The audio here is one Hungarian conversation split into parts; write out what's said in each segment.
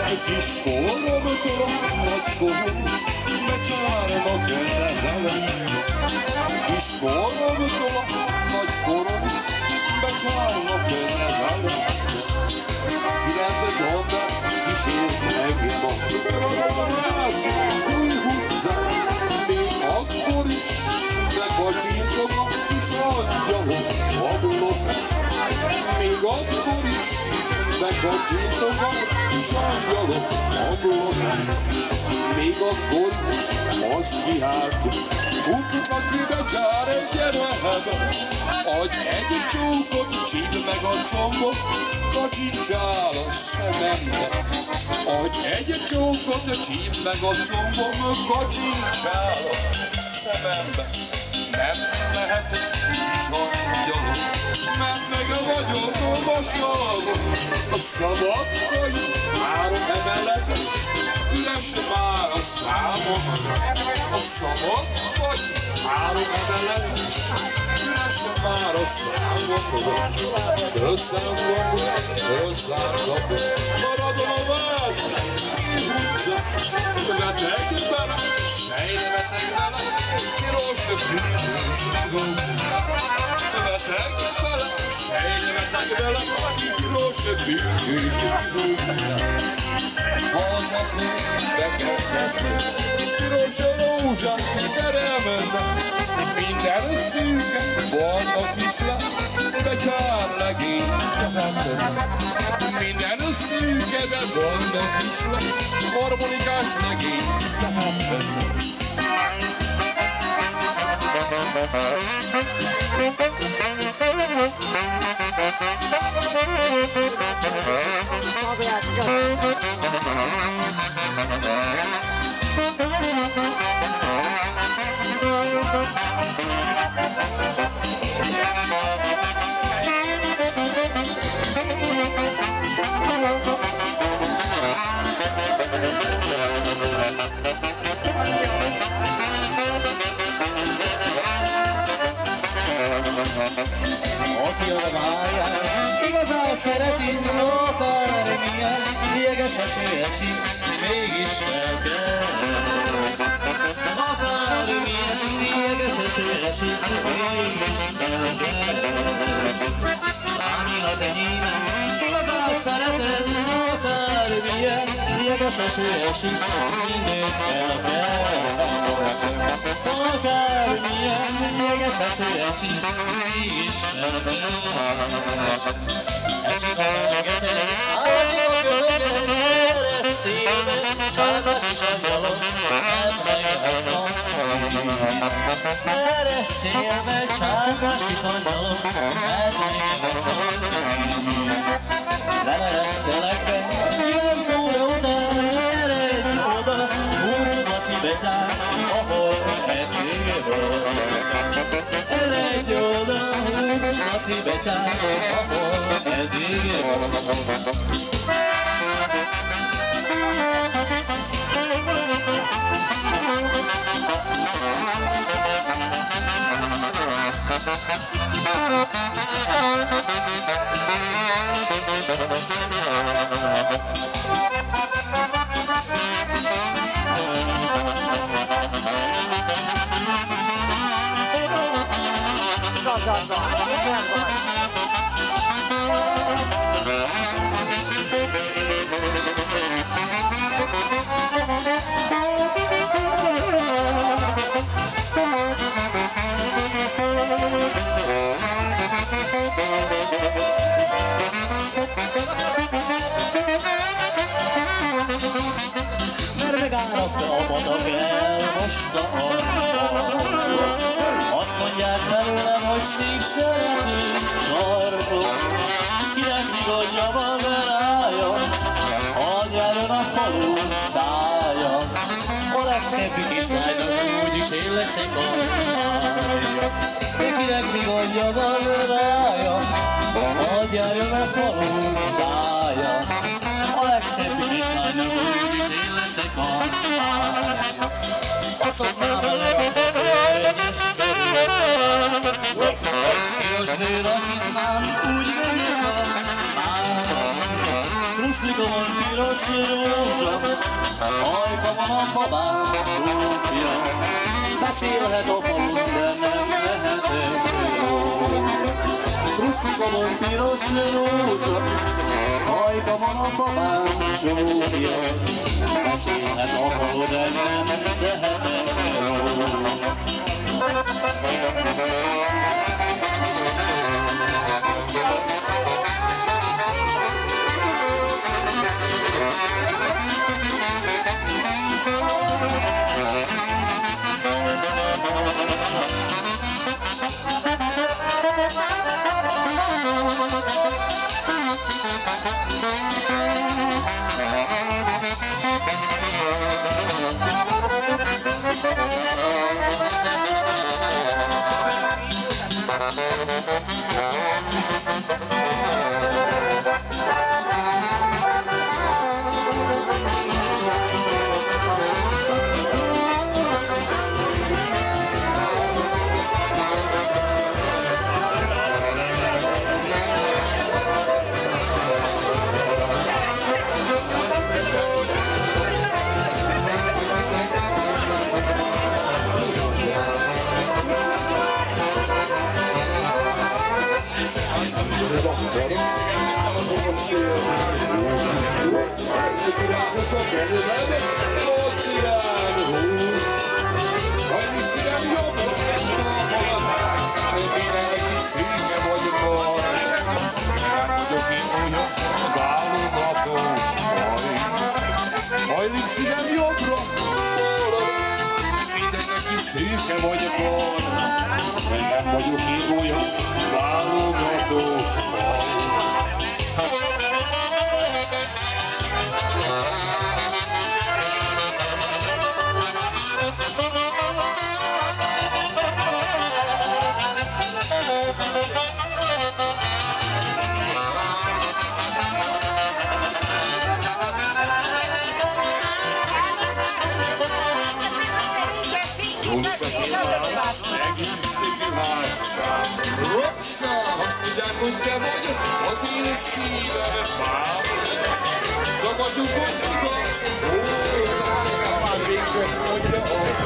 Egy kis koromtól a nagykorom, becsárnak erre velem. Kis koromtól a nagykorom, becsárnak erre velem. Kilenc honda kísért engem a új húzzám, még akkor is bekacsintok a kis angyalok ablakon. Még akkor is bekacsintok a kis angyalok ablakon. Még akkor is azt kiáltok, húzzuk a szívecsár egy gyermekbe. Adj egy csókot, csípd meg a combot, kacsintsál a szemembe. Adj egy csókot, csípd meg a combot, kacsintsál a szemembe. Nem mehetek kis angyalok, mert meg vagyok a vasalva. A szabad vagy, három emeletes, üres már a számomra. A szabad vagy, három emeletes, üres már a számomra. Összerakod, maradom a vágy, húzza, vetek bele, sejre vetek bele, piros bűnös dolgok. Vetek bele, sejre vetek bele, piros bűnös dolgok. Hallgatom, bekezdettem, piros rózsát teremben, minden szűke, barna kislány, becsár legény szememben. Minden szűke, de barna kislány, harmonikás legény szememben. Aki a váján igazán szereti, akármilyen jeges esélyesi, mégis fel kell. Akármilyen jeges esélyesi, mégis fel kell. Ami az enyém, igazán szereted, akármilyen jeges esélyesi, mindent fel kell. Akármilyen jeges esélyesi, mégis fel kell. Esik a megedel, álljuk a köveged, erre szépen, csárkás is angyalok, elmegyhetszom. Erre szépen, csárkás is angyalok, elmegyhetszom. Leleresztelek be, 9 óra után, eredj oda, húzd a Tibetán, ahol eddig volt. Eredj oda, húzd a Tibetán, ahol eddig volt. Mert megállapta a madag, elmosta a sarkot. Azt mondják belőlem, hogy még szerető sarkot. Kinek bigodja van, rájön, hadd járjon a falu szája. A legszebb kislánynak úgyis én leszek a szája. Kinek bigodja van, rájön, hadd járjon a falu szája. A legszebb kislánynak úgyis én leszek a szája. azoknál a legfényes körül. Piros nőr a csizmám, úgy vegyem már. Kruszlikomon piros rózsa, ajkamon a babám súpja. Beszélhet a falun, de nem vehetek jó. Kruszlikomon piros rózsa, ajkamon a babám súpja. Beszélhet a falun, de nem vehetek jó. Szűke vagyok volna, de nem vagyok én olyan válogatós faj. Hogy te vagy az én szívem fám. Zagadjuk gondokat, már végzett mondja a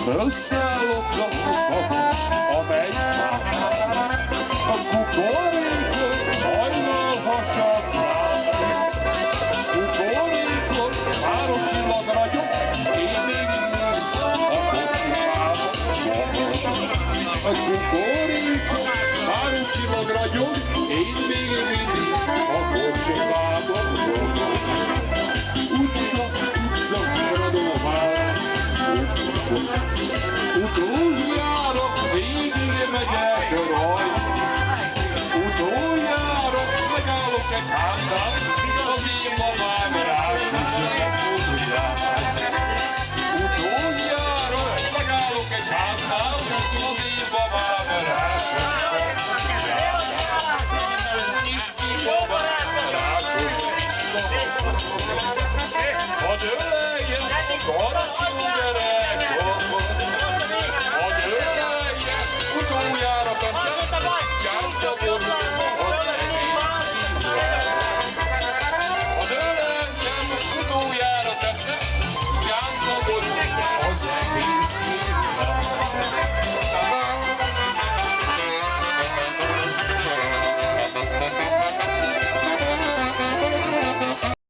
Összeállok a kakas, amely már a kukorékon hajnalhasad rám. Kukorékon páros csillag ragyog, én még innen a kocsimában. A